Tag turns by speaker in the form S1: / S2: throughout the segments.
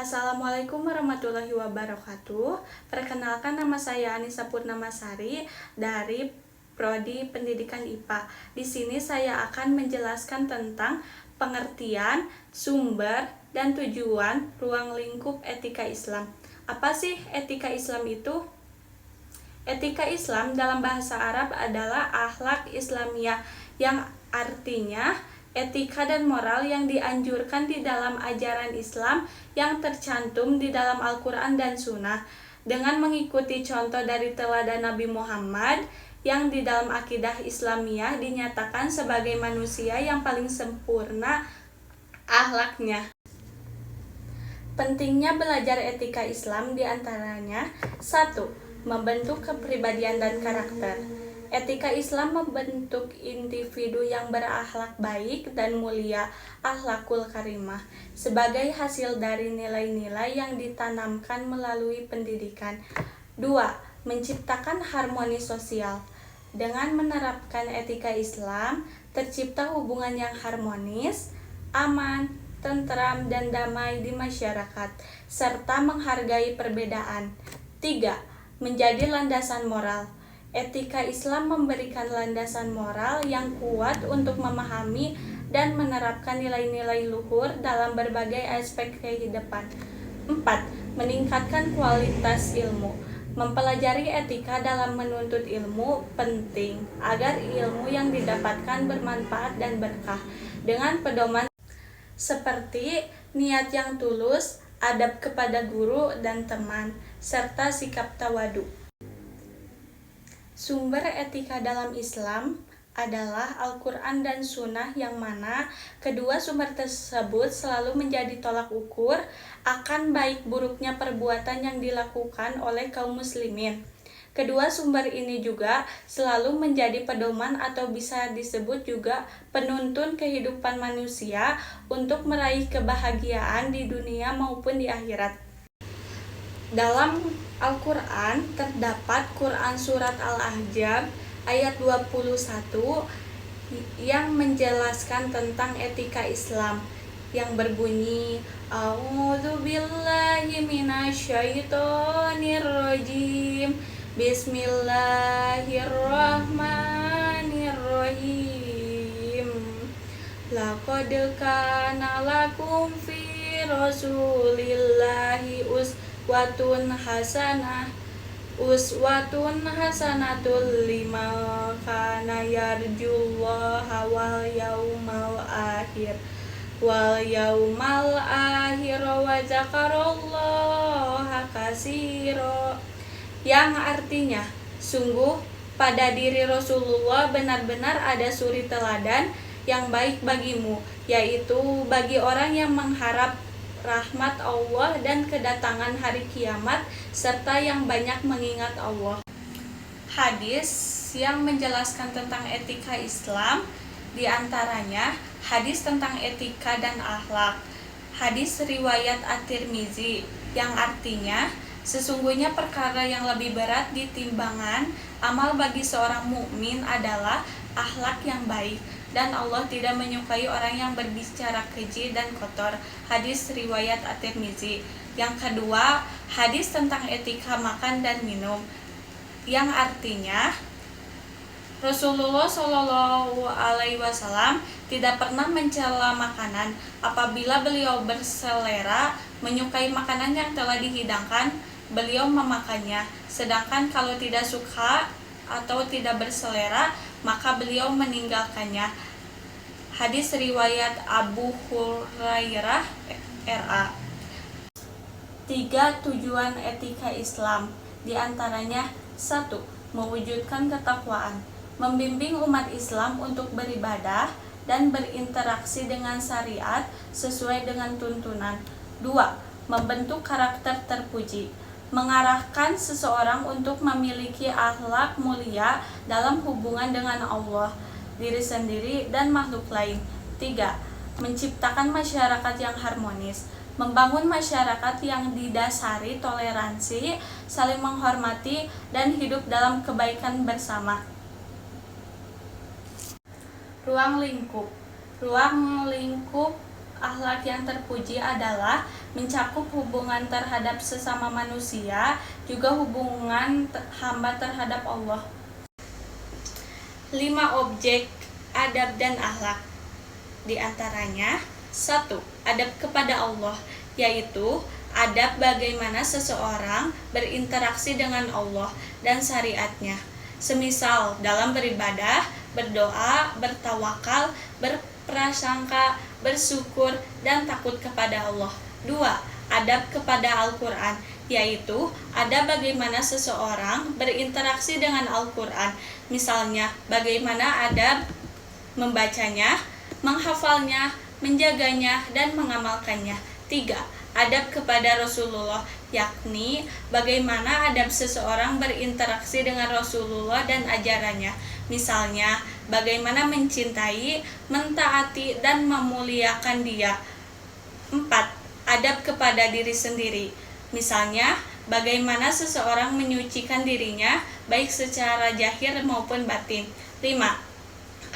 S1: Assalamualaikum warahmatullahi wabarakatuh. Perkenalkan, nama saya Anissa Purnamasari dari Prodi Pendidikan IPA. Di sini saya akan menjelaskan tentang pengertian, sumber, dan tujuan ruang lingkup etika Islam. Apa sih etika Islam itu? Etika Islam dalam bahasa Arab adalah akhlak Islamiyah, yang artinya etika dan moral yang dianjurkan di dalam ajaran Islam yang tercantum di dalam Al-Quran dan Sunnah, dengan mengikuti contoh dari teladan Nabi Muhammad yang di dalam akidah Islamiyah dinyatakan sebagai manusia yang paling sempurna akhlaknya. Pentingnya belajar etika Islam diantaranya: 1. Membentuk kepribadian dan karakter. Etika Islam membentuk individu yang berakhlak baik dan mulia, akhlakul karimah, sebagai hasil dari nilai-nilai yang ditanamkan melalui pendidikan. 2. Menciptakan harmoni sosial. Dengan menerapkan etika Islam, tercipta hubungan yang harmonis, aman, tentram, dan damai di masyarakat, serta menghargai perbedaan. 3. Menjadi landasan moral. Etika Islam memberikan landasan moral yang kuat untuk memahami dan menerapkan nilai-nilai luhur dalam berbagai aspek kehidupan. 4. Meningkatkan kualitas ilmu. Mempelajari etika dalam menuntut ilmu penting agar ilmu yang didapatkan bermanfaat dan berkah, dengan pedoman seperti niat yang tulus, adab kepada guru dan teman, serta sikap tawadu. Sumber etika dalam Islam adalah Al-Quran dan Sunnah, yang mana kedua sumber tersebut selalu menjadi tolak ukur akan baik buruknya perbuatan yang dilakukan oleh kaum muslimin. Kedua sumber ini juga selalu menjadi pedoman atau bisa disebut juga penuntun kehidupan manusia untuk meraih kebahagiaan di dunia maupun di akhirat. Dalam Al-Quran terdapat Quran Surat Al-Ahzab ayat 21 yang menjelaskan tentang etika Islam, yang berbunyi: A'udzubillahi minasyaitonirrajim, Bismillahirrahmanirrahim. Laqad kana lakum fi Rasulillahi uswatun hasanatul liman kana yarjullaha wal yaumal akhir wa zakarallaha katsira, yang artinya, sungguh pada diri Rasulullah benar-benar ada suri teladan yang baik bagimu, yaitu bagi orang yang mengharap rahmat Allah dan kedatangan hari kiamat, serta yang banyak mengingat Allah. Hadis yang menjelaskan tentang etika Islam diantaranya hadis tentang etika dan akhlak. Hadis riwayat At-Tirmizi, yang artinya, sesungguhnya perkara yang lebih berat di timbangan amal bagi seorang mukmin adalah akhlak yang baik, dan Allah tidak menyukai orang yang berbicara keji dan kotor. Hadis riwayat At-Tirmizi. Yang kedua, hadis tentang etika makan dan minum, yang artinya Rasulullah Shallallahu Alaihi Wasallam tidak pernah mencela makanan. Apabila beliau berselera menyukai makanan yang telah dihidangkan, beliau memakannya. Sedangkan kalau tidak suka atau tidak berselera, maka beliau meninggalkannya. Hadis riwayat Abu Hurairah RA. 3. Tujuan etika Islam diantaranya: 1. Mewujudkan ketakwaan, membimbing umat Islam untuk beribadah dan berinteraksi dengan syariat sesuai dengan tuntunan. 2. Membentuk karakter terpuji, mengarahkan seseorang untuk memiliki akhlak mulia dalam hubungan dengan Allah, diri sendiri, dan makhluk lain. 3. Menciptakan masyarakat yang harmonis, membangun masyarakat yang didasari toleransi, saling menghormati, dan hidup dalam kebaikan bersama. Ruang lingkup akhlak yang terpuji adalah mencakup hubungan terhadap sesama manusia, juga hubungan hamba terhadap Allah. 5 objek adab dan akhlak. Di antaranya, 1. Adab kepada Allah, yaitu adab bagaimana seseorang berinteraksi dengan Allah dan syariatnya. Semisal dalam beribadah, berdoa, bertawakal, berprasangka, bersyukur, dan takut kepada Allah. 2. Adab kepada Al-Quran, yaitu adab bagaimana seseorang berinteraksi dengan Al-Quran. Misalnya, bagaimana adab membacanya, menghafalnya, menjaganya, dan mengamalkannya. 3. Adab kepada Rasulullah, yakni bagaimana adab seseorang berinteraksi dengan Rasulullah dan ajarannya. Misalnya, bagaimana mencintai, mentaati, dan memuliakan dia. 4. Adab kepada diri sendiri. Misalnya, bagaimana seseorang menyucikan dirinya, baik secara zahir maupun batin. 5.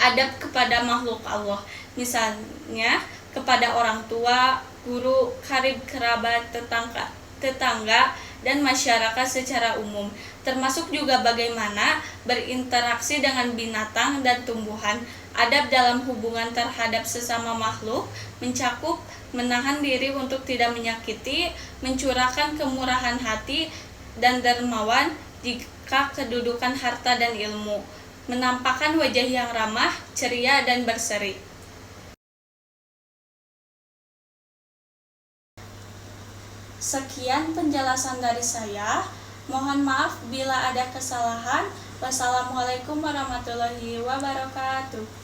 S1: Adab kepada makhluk Allah. Misalnya, kepada orang tua, guru, karib kerabat, tetangga, dan masyarakat secara umum, termasuk juga bagaimana berinteraksi dengan binatang dan tumbuhan. Adab dalam hubungan terhadap sesama makhluk mencakup menahan diri untuk tidak menyakiti, mencurahkan kemurahan hati dan dermawan jika kedudukan harta dan ilmu, menampakkan wajah yang ramah, ceria, dan berseri. Sekian penjelasan dari saya. Mohon maaf bila ada kesalahan. Wassalamualaikum warahmatullahi wabarakatuh.